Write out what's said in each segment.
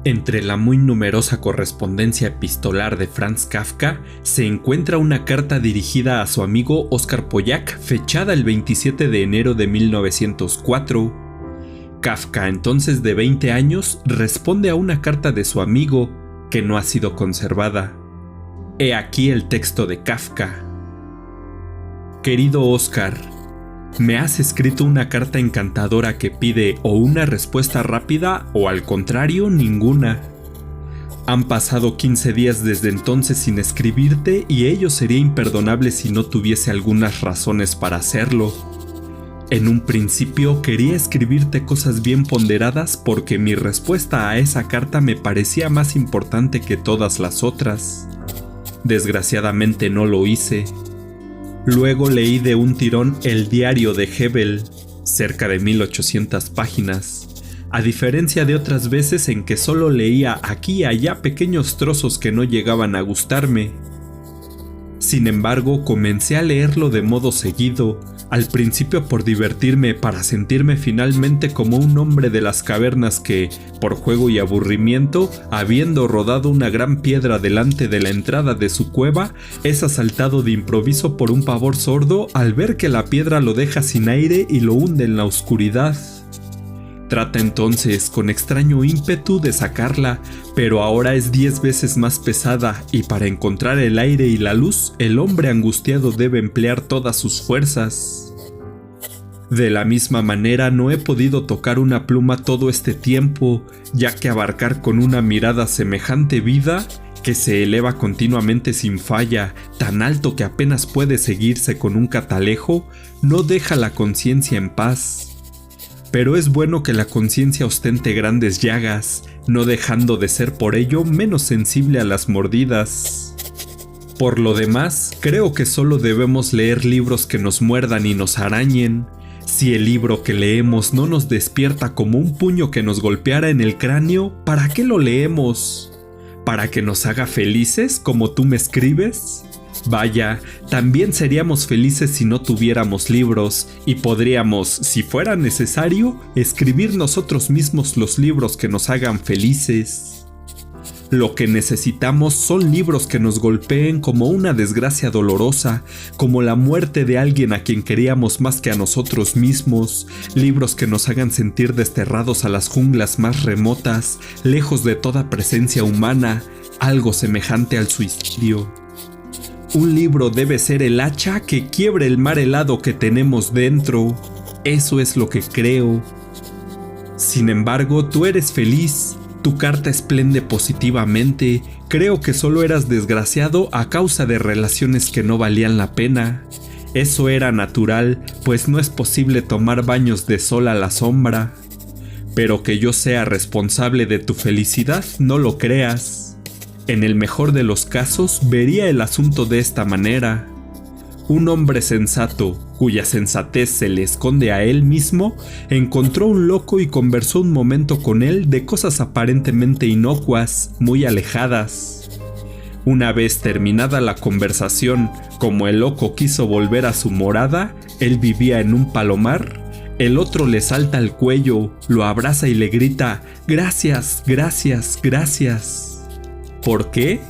Entre la muy numerosa correspondencia epistolar de Franz Kafka se encuentra una carta dirigida a su amigo Oskar Polak fechada el 27 de enero de 1904. Kafka, entonces de 20 años, responde a una carta de su amigo que no ha sido conservada. He aquí el texto de Kafka. Querido Oskar, me has escrito una carta encantadora que pide o una respuesta rápida o al contrario ninguna. Han pasado 15 días desde entonces sin escribirte y ello sería imperdonable si no tuviese algunas razones para hacerlo. En un principio quería escribirte cosas bien ponderadas porque mi respuesta a esa carta me parecía más importante que todas las otras. Desgraciadamente no lo hice. Luego leí de un tirón el diario de Hebel, cerca de 1800 páginas, a diferencia de otras veces en que solo leía aquí y allá pequeños trozos que no llegaban a gustarme. Sin embargo, comencé a leerlo de modo seguido, al principio por divertirme para sentirme finalmente como un hombre de las cavernas que, por juego y aburrimiento, habiendo rodado una gran piedra delante de la entrada de su cueva, es asaltado de improviso por un pavor sordo al ver que la piedra lo deja sin aire y lo hunde en la oscuridad. Trata entonces con extraño ímpetu de sacarla, pero ahora es 10 veces más pesada y para encontrar el aire y la luz, el hombre angustiado debe emplear todas sus fuerzas. De la misma manera no he podido tocar una pluma todo este tiempo, ya que abarcar con una mirada semejante vida, que se eleva continuamente sin falla, tan alto que apenas puede seguirse con un catalejo, no deja la conciencia en paz. Pero es bueno que la conciencia ostente grandes llagas, no dejando de ser por ello menos sensible a las mordidas. Por lo demás, creo que solo debemos leer libros que nos muerdan y nos arañen. Si el libro que leemos no nos despierta como un puño que nos golpeara en el cráneo, ¿para qué lo leemos? ¿Para que nos haga felices como tú me escribes? Vaya, también seríamos felices si no tuviéramos libros y podríamos, si fuera necesario, escribir nosotros mismos los libros que nos hagan felices. Lo que necesitamos son libros que nos golpeen como una desgracia dolorosa, como la muerte de alguien a quien queríamos más que a nosotros mismos, libros que nos hagan sentir desterrados a las junglas más remotas, lejos de toda presencia humana, algo semejante al suicidio. Un libro debe ser el hacha que quiebre el mar helado que tenemos dentro. Eso es lo que creo. Sin embargo, tú eres feliz. Tu carta esplende positivamente. Creo que solo eras desgraciado a causa de relaciones que no valían la pena. Eso era natural, pues no es posible tomar baños de sol a la sombra. Pero que yo sea responsable de tu felicidad, no lo creas. En el mejor de los casos, vería el asunto de esta manera. Un hombre sensato, cuya sensatez se le esconde a él mismo, encontró un loco y conversó un momento con él de cosas aparentemente inocuas, muy alejadas. Una vez terminada la conversación, como el loco quiso volver a su morada, él vivía en un palomar, el otro le salta al cuello, lo abraza y le grita: «Gracias, gracias, gracias». ¿Por qué?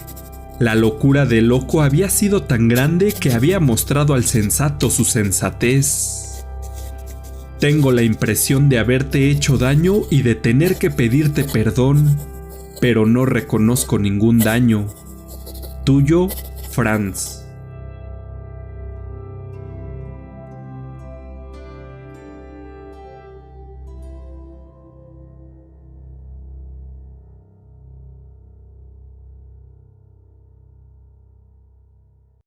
La locura del loco había sido tan grande que había mostrado al sensato su sensatez. Tengo la impresión de haberte hecho daño y de tener que pedirte perdón, pero no reconozco ningún daño. Tuyo, Franz.